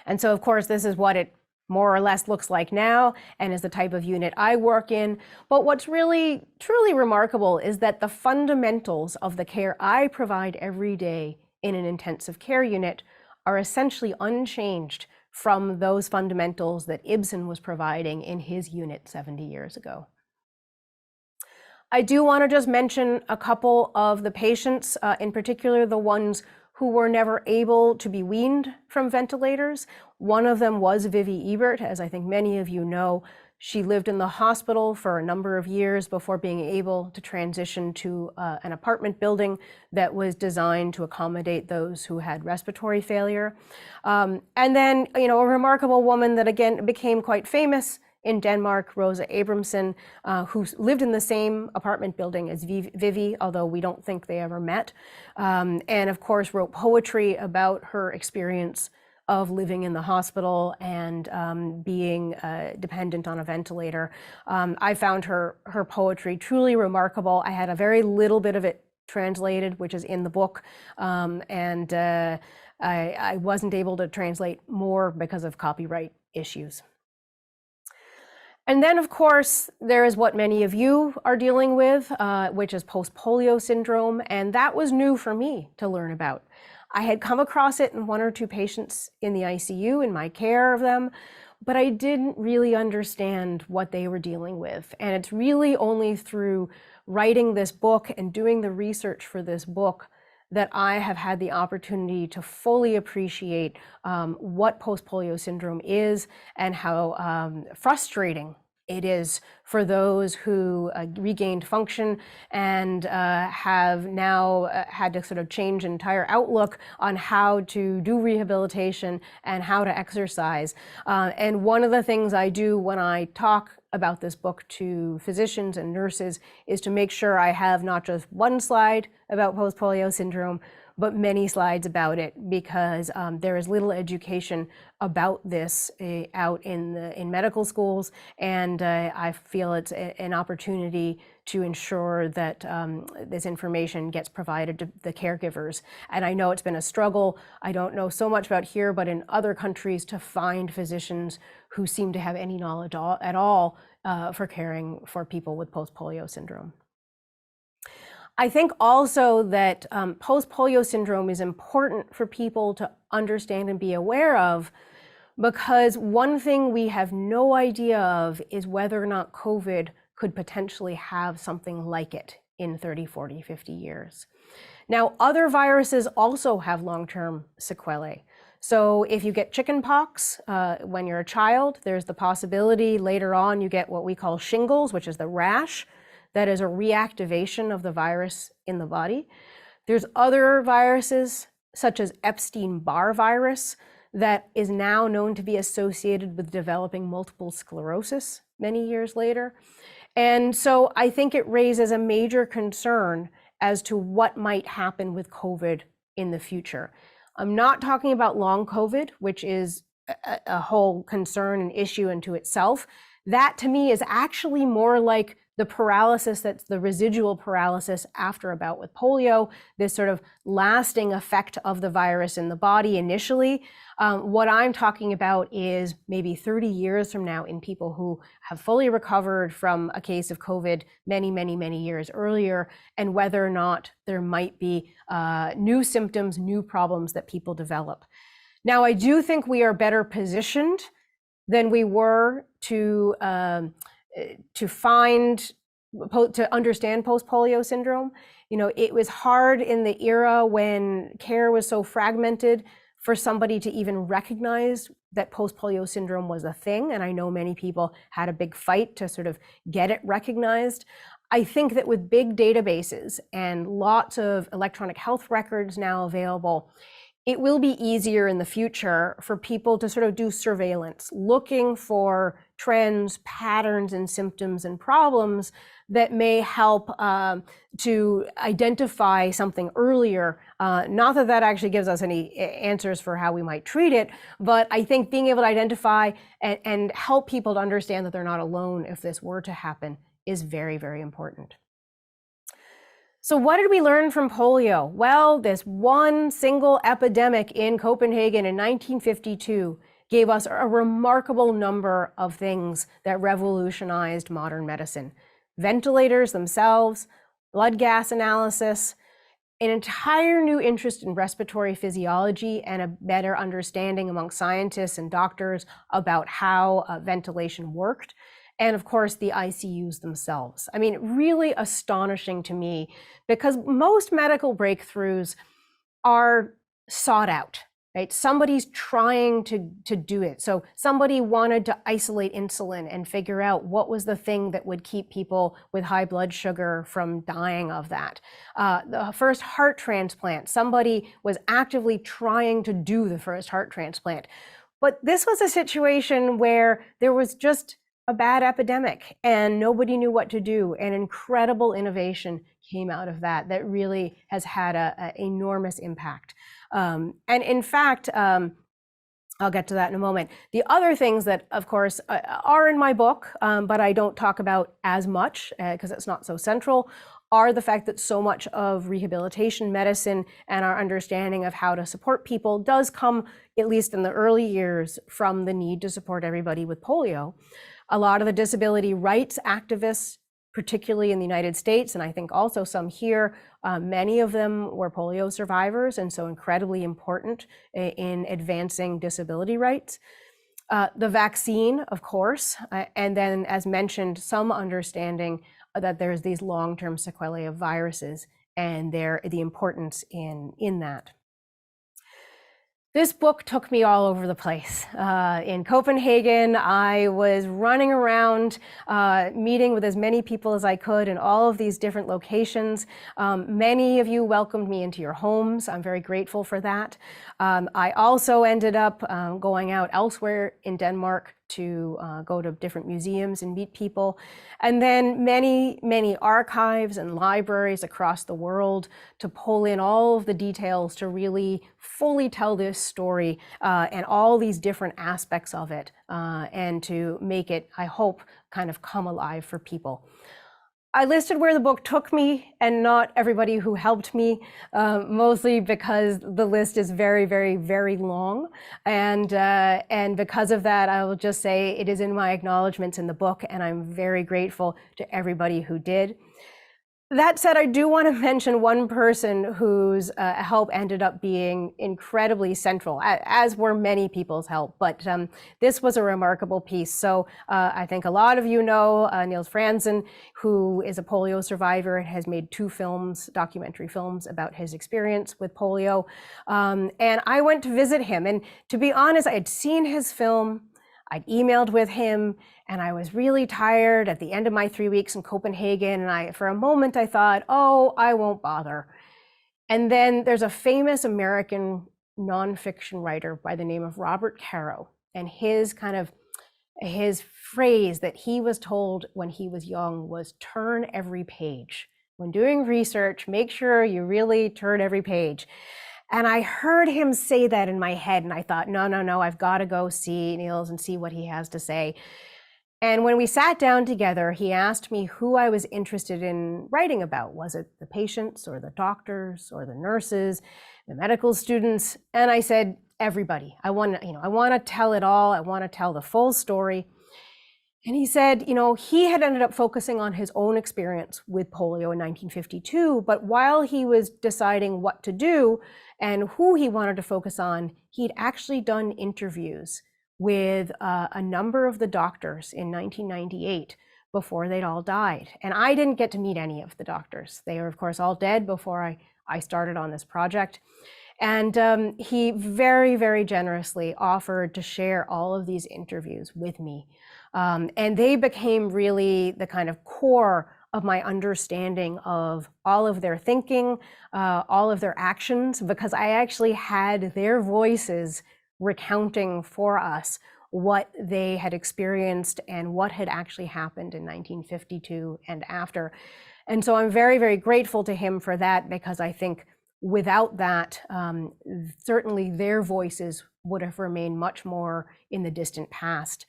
And so, of course, this is what it more or less looks like now and is the type of unit I work in. But what's really, truly remarkable is that the fundamentals of the care I provide every day in an intensive care unit are essentially unchanged from those fundamentals that Ibsen was providing in his unit 70 years ago. I do want to just mention a couple of the patients, in particular the ones who were never able to be weaned from ventilators. One of them was Vivi Ebert, as I think many of you know. She lived in the hospital for a number of years before being able to transition to an apartment building that was designed to accommodate those who had respiratory failure. And then, a remarkable woman that again became quite famous in Denmark, Rosa Abramson, who lived in the same apartment building as Vivi, although we don't think they ever met, and of course wrote poetry about her experience of living in the hospital and being dependent on a ventilator. I found her poetry truly remarkable. I had a very little bit of it translated, which is in the book, and I wasn't able to translate more because of copyright issues. And then, of course, there is what many of you are dealing with, which is post-polio syndrome, and that was new for me to learn about. I had come across it in one or two patients in the ICU in my care of them, but I didn't really understand what they were dealing with. And it's really only through writing this book and doing the research for this book that I have had the opportunity to fully appreciate what post-polio syndrome is and how frustrating it is for those who regained function and have now had to sort of change entire outlook on how to do rehabilitation and how to exercise. And one of the things I do when I talk about this book to physicians and nurses is to make sure I have not just one slide about post-polio syndrome, but many slides about it, because there is little education about this out in medical schools, and I feel it's an opportunity to ensure that this information gets provided to the caregivers. And I know it's been a struggle. I don't know so much about here, but in other countries, to find physicians who seem to have any knowledge at all for caring for people with post-polio syndrome. I think also that post-polio syndrome is important for people to understand and be aware of, because one thing we have no idea of is whether or not COVID could potentially have something like it in 30, 40, 50 years. Now, other viruses also have long-term sequelae. So if you get chickenpox when you're a child, there's the possibility later on you get what we call shingles, which is the rash. That is a reactivation of the virus in the body. There's other viruses, such as Epstein-Barr virus, that is now known to be associated with developing multiple sclerosis many years later. And so I think it raises a major concern as to what might happen with COVID in the future. I'm not talking about long COVID, which is a whole concern and issue unto itself. That to me is actually more like the paralysis, that's the residual paralysis after a bout with polio, this sort of lasting effect of the virus in the body initially. What I'm talking about is maybe 30 years from now in people who have fully recovered from a case of COVID many, many, many years earlier, and whether or not there might be new symptoms, new problems that people develop. Now, I do think we are better positioned than we were to understand post-polio syndrome. You know, it was hard in the era when care was so fragmented for somebody to even recognize that post-polio syndrome was a thing. And I know many people had a big fight to sort of get it recognized. I think that with big databases and lots of electronic health records now available, it will be easier in the future for people to sort of do surveillance, looking for trends, patterns, and symptoms and problems that may help to identify something earlier. Not that that actually gives us any answers for how we might treat it, but I think being able to identify and help people to understand that they're not alone if this were to happen is very, very important. So what did we learn from polio? Well, this one single epidemic in Copenhagen in 1952 gave us a remarkable number of things that revolutionized modern medicine. Ventilators themselves, blood gas analysis, an entire new interest in respiratory physiology, and a better understanding among scientists and doctors about how ventilation worked. And of course, the ICUs themselves. I mean, really astonishing to me, because most medical breakthroughs are sought out, right? Somebody's trying to do it. So somebody wanted to isolate insulin and figure out what was the thing that would keep people with high blood sugar from dying of that. The first heart transplant, somebody was actively trying to do the first heart transplant. But this was a situation where there was just a bad epidemic and nobody knew what to do, and incredible innovation came out of that really has had an enormous impact. And in fact, I'll get to that in a moment. The other things that, of course, are in my book, but I don't talk about as much because it's not so central, are the fact that so much of rehabilitation medicine and our understanding of how to support people does come, at least in the early years, from the need to support everybody with polio. A lot of the disability rights activists, particularly in the United States, and I think also some here, many of them were polio survivors, and so incredibly important in advancing disability rights. The vaccine, of course, and then, as mentioned, some understanding that there's these long-term sequelae of viruses and the importance in that. This book took me all over the place. In Copenhagen, I was running around, meeting with as many people as I could in all of these different locations. Many of you welcomed me into your homes. I'm very grateful for that. I also ended up going out elsewhere in Denmark to go to different museums and meet people. And then many archives and libraries across the world to pull in all of the details to really fully tell this story and all these different aspects of it and to make it, I hope, kind of come alive for people. I listed where the book took me and not everybody who helped me, mostly because the list is very, very, very long. And because of that, I will just say it is in my acknowledgments in the book, and I'm very grateful to everybody who did. That said, I do want to mention one person whose help ended up being incredibly central, as were many people's help, but this was a remarkable piece. So I think a lot of you know Niels Franzen, who is a polio survivor and has made 2 films, documentary films about his experience with polio. And I went to visit him, and to be honest, I had seen his film, I'd emailed with him, and I was really tired at the end of my 3 weeks in Copenhagen. And for a moment, I thought, oh, I won't bother. And then there's a famous American nonfiction writer by the name of Robert Caro, and his phrase that he was told when he was young was turn every page. When doing research, make sure you really turn every page. And I heard him say that in my head, and I thought, no, I've got to go see Niels and see what he has to say. And when we sat down together, he asked me who I was interested in writing about. Was it the patients or the doctors or the nurses, the medical students? And I said, everybody. I want to tell it all. I want to tell the full story. And he said, he had ended up focusing on his own experience with polio in 1952, but while he was deciding what to do and who he wanted to focus on, he'd actually done interviews with a number of the doctors in 1998 before they'd all died. And I didn't get to meet any of the doctors. They were, of course, all dead before I started on this project. And he very, very generously offered to share all of these interviews with me. And they became really the kind of core of my understanding of all of their thinking, all of their actions, because I actually had their voices recounting for us what they had experienced and what had actually happened in 1952 and after. And so I'm very, very grateful to him for that, because I think without that, certainly their voices would have remained much more in the distant past.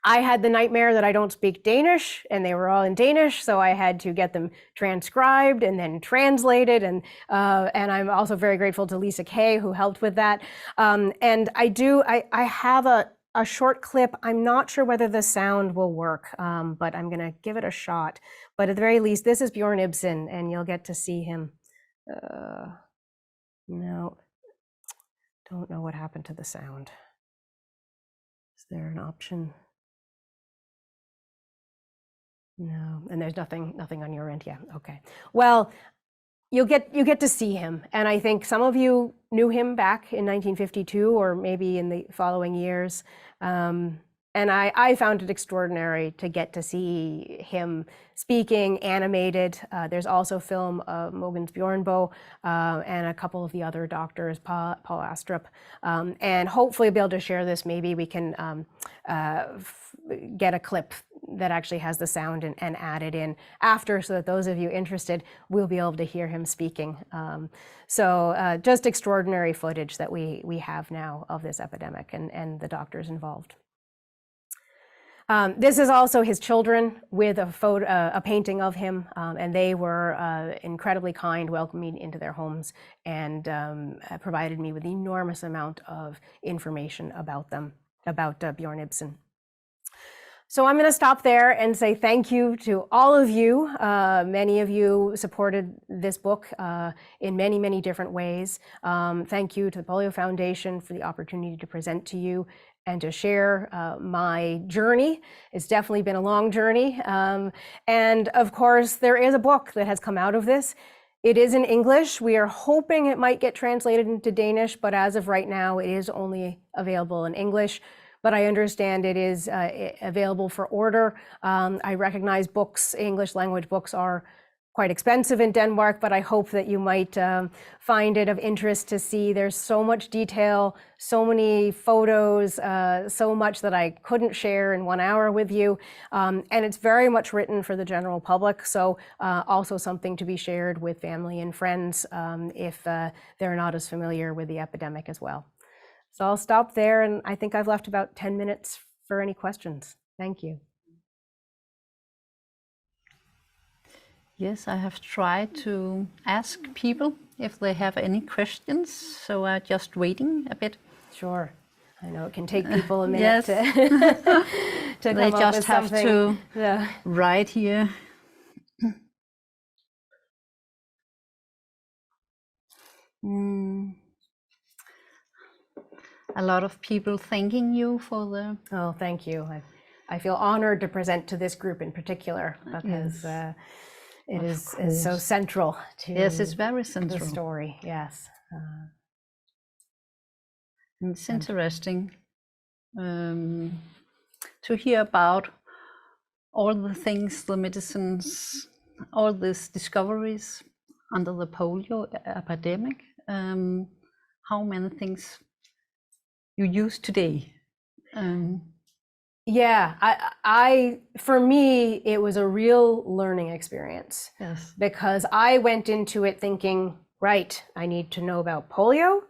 I had the nightmare that I don't speak Danish, and they were all in Danish, so I had to get them transcribed and then translated. And I'm also very grateful to Lisa Kay, who helped with that. And I have a short clip. I'm not sure whether the sound will work, but I'm gonna give it a shot. But at the very least, this is Bjorn Ibsen, and you'll get to see him. No, don't know what happened to the sound. Is there an option? No, and there's nothing on your end. Yeah, okay. Well, you get to see him, and I think some of you knew him back in 1952 or maybe in the following years. And I found it extraordinary to get to see him speaking, animated. There's also film of Mogens Bjørneboe and a couple of the other doctors, Paul Astrup. And hopefully be able to share this. Maybe we can get a clip that actually has the sound and add it in after, so that those of you interested will be able to hear him speaking. So just extraordinary footage that we have now of this epidemic and the doctors involved. This is also his children with a painting of him, and they were incredibly kind, welcoming me into their homes, and provided me with an enormous amount of information about them, about Bjorn Ibsen. So I'm going to stop there and say thank you to all of you. Many of you supported this book in many, many different ways. Thank you to the Polio Foundation for the opportunity to present to you and to share my journey. It's definitely been a long journey. And of course, there is a book that has come out of this. It is in English. We are hoping it might get translated into Danish, but as of right now, it is only available in English. But I understand it is available for order. I recognize books, English language books, are quite expensive in Denmark, but I hope that you might find it of interest to see. There's so much detail, so many photos, so much that I couldn't share in 1 hour with you. And it's very much written for the general public, so also something to be shared with family and friends if they're not as familiar with the epidemic as well. So I'll stop there, and I think I've left about 10 minutes for any questions. Thank you. Yes, I have tried to ask people if they have any questions, so I'm just waiting a bit. Sure. I know it can take people a minute Yes. to come They up just with have something. to write here. A lot of people thanking you for the... Oh, thank you. I feel honored to present to this group in particular because it is so central to Yes, it's very the central. story. Yes. It's interesting to hear about all the things, the medicines, all these discoveries under the polio epidemic. How many things you use today? Yeah, for me, it was a real learning experience. Yes. Because I went into it thinking, right, I need to know about polio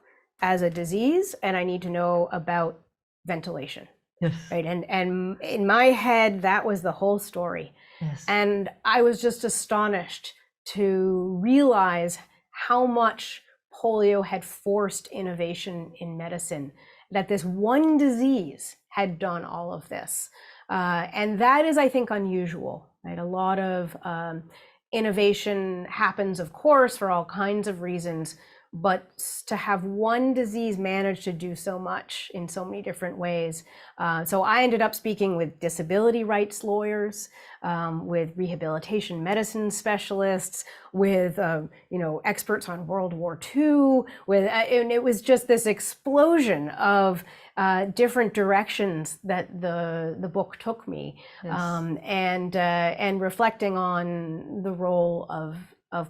as a disease, and I need to know about ventilation. Yes. Right. And in my head, that was the whole story. Yes. And I was just astonished to realize how much polio had forced innovation in medicine, that this one disease had done all of this. And that is, I think, unusual. Right? A lot of innovation happens, of course, for all kinds of reasons, but to have one disease manage to do so much in so many different ways. So I ended up speaking with disability rights lawyers, with rehabilitation medicine specialists, with experts on World War II, and it was just this explosion of different directions that the book took me. Yes. And reflecting on the role of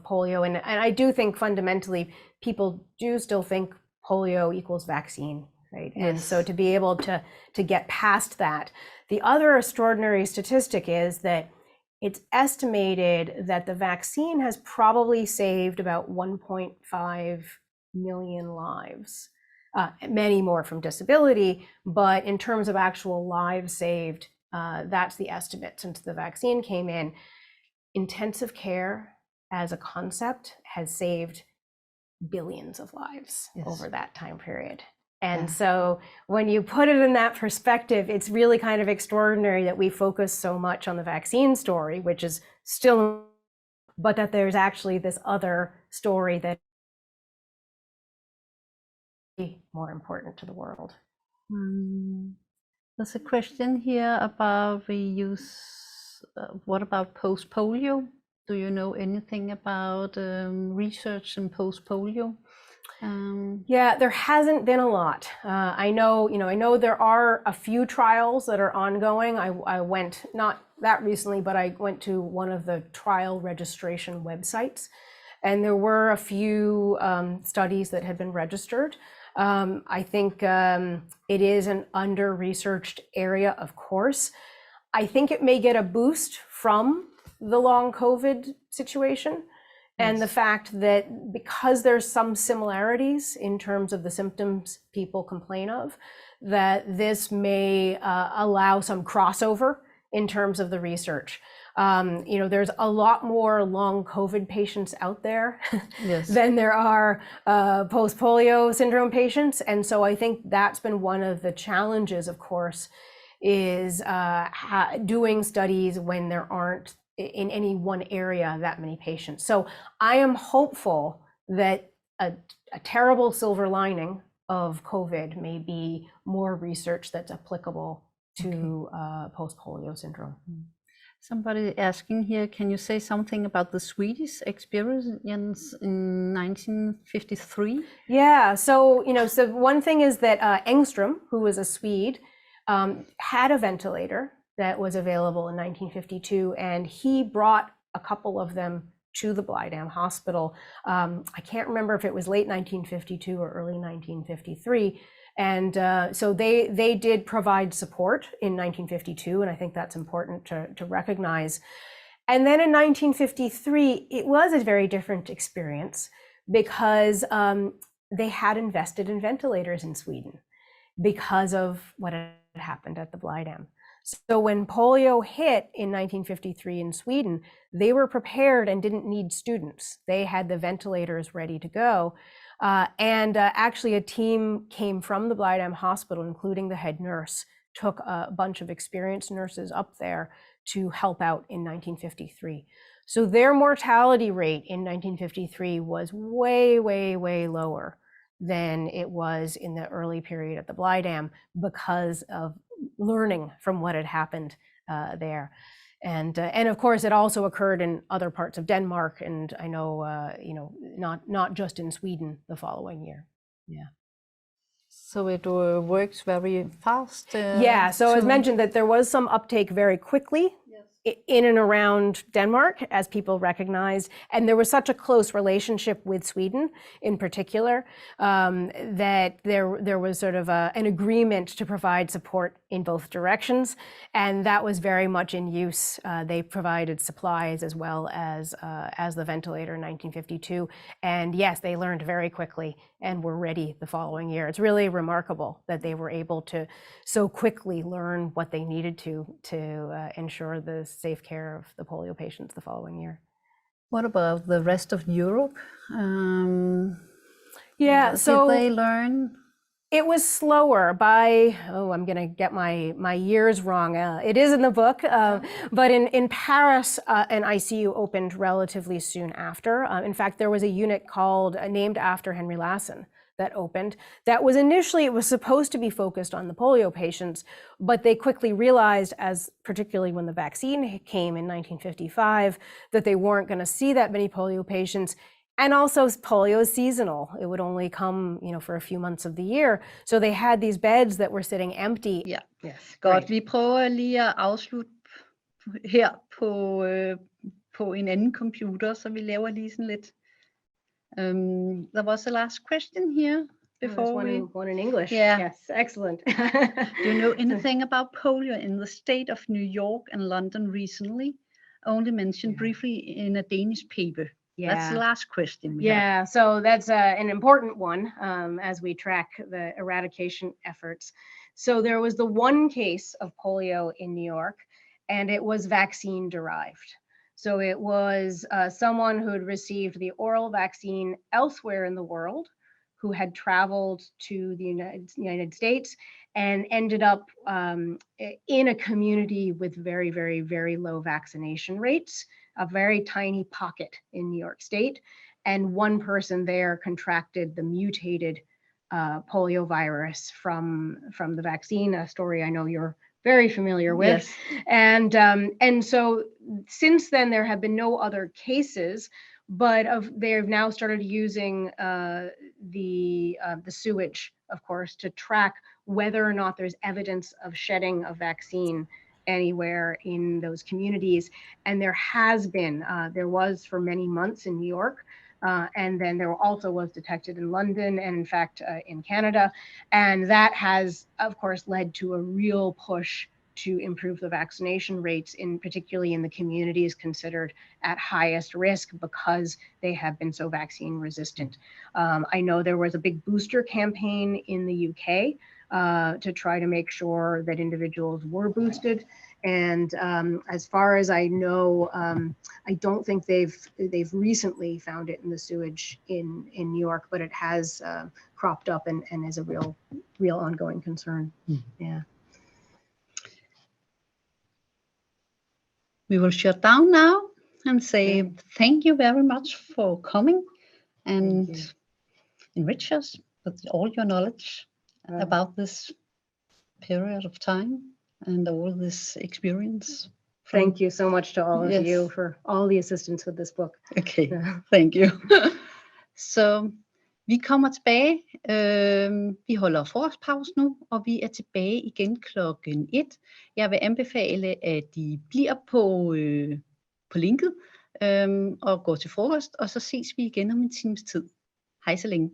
polio. And I do think fundamentally people do still think polio equals vaccine, right? Yes. And so to be able to get past that. The other extraordinary statistic is that it's estimated that the vaccine has probably saved about 1.5 million lives, many more from disability, but in terms of actual lives saved, that's the estimate since the vaccine came in. Intensive care as a concept has saved billions of lives over that time period. And so when you put it in that perspective, it's really kind of extraordinary that we focus so much on the vaccine story, which is still, but that there's actually this other story that is more important to the world. There's a question here about the use, what about post-polio? Do you know anything about research in post-polio? Yeah, there hasn't been a lot. I know there are a few trials that are ongoing. I went, not that recently, but I went to one of the trial registration websites, and there were a few studies that had been registered. I think it is an under-researched area, of course. I think it may get a boost from the long COVID situation. And the fact that because there's some similarities in terms of the symptoms people complain of, that this may allow some crossover in terms of the research. There's a lot more long COVID patients out there than there are post-polio syndrome patients. And so I think that's been one of the challenges, of course, is doing studies when there aren't in any one area that many patients. So I am hopeful that a terrible silver lining of COVID may be more research that's applicable to post-polio syndrome. Somebody asking here, can you say something about the Swedish experience in 1953? Yeah, so so one thing is that Engström, who was a Swede, had a ventilator that was available in 1952, and he brought a couple of them to the Blydam Hospital. I can't remember if it was late 1952 or early 1953. And so they did provide support in 1952, and I think that's important to recognize. And then in 1953, it was a very different experience because they had invested in ventilators in Sweden because of what had happened at the Blydam. So when polio hit in 1953 in Sweden, they were prepared and didn't need students. They had the ventilators ready to go. And actually a team came from the Blydam Hospital, including the head nurse, took a bunch of experienced nurses up there to help out in 1953. So their mortality rate in 1953 was way, way, way lower than it was in the early period at the Blydam because of learning from what had happened there. And of course, it also occurred in other parts of Denmark, and I know, not just in Sweden the following year. Yeah. So it works very fast? Yeah, so as mentioned, that there was some uptake very quickly in and around Denmark, as people recognized, and there was such a close relationship with Sweden in particular, that there was sort of an agreement to provide support in both directions, and that was very much in use. They provided supplies as well as the ventilator in 1952, and yes, they learned very quickly and were ready the following year. It's really remarkable that they were able to so quickly learn what they needed to ensure the safe care of the polio patients the following year. What about the rest of Europe? Yeah, so did they learn? It was slower by, I'm going to get my years wrong. It is in the book, but in Paris, an ICU opened relatively soon after. In fact, there was a unit named after Henry Lassen that opened. That was initially, it was supposed to be focused on the polio patients, but they quickly realized, particularly when the vaccine came in 1955, that they weren't going to see that many polio patients. And also polio is seasonal. It would only come, for a few months of the year. So they had these beds that were sitting empty. Ja, yes, godt. Vi prøver lige at afslutte her på en anden computer, så vi laver lige sådan lidt. There was a last question here before one in English. Yeah. Yes, excellent. Do you know anything about polio in the state of New York and London recently? Only mentioned briefly in a Danish paper. Yeah. That's the last question we have. So that's an important one as we track the eradication efforts. So there was the one case of polio in New York, and it was vaccine derived. So it was someone who had received the oral vaccine elsewhere in the world, who had traveled to the United States and ended up in a community with very, very, very low vaccination rates, a very tiny pocket in New York State. And one person there contracted the mutated polio virus from the vaccine, a story I know you're very familiar with. Yes. And so since then, there have been no other cases, but they've now started using the sewage, of course, to track whether or not there's evidence of shedding of vaccine anywhere in those communities. And there was for many months in New York, and then there also was detected in London and in fact in Canada. And that has, of course, led to a real push to improve the vaccination rates, particularly in the communities considered at highest risk because they have been so vaccine resistant. I know there was a big booster campaign in the UK to try to make sure that individuals were boosted. And as far as I know, I don't think they've recently found it in the sewage in New York, but it has cropped up and is a real ongoing concern. Yeah. We will shut down now and say thank you very much for coming and enrich us with all your knowledge about this period of time and all this experience thank you so much to all of Yes. you for all the assistance with this book. Okay, thank you. Så vi kommer tilbage. Vi holder frokostpause nu, og vi er tilbage igen klokken 1. Jeg vil anbefale, at I bliver på linket og går til frokost, og så ses vi igen om en times tid. Hej så længe.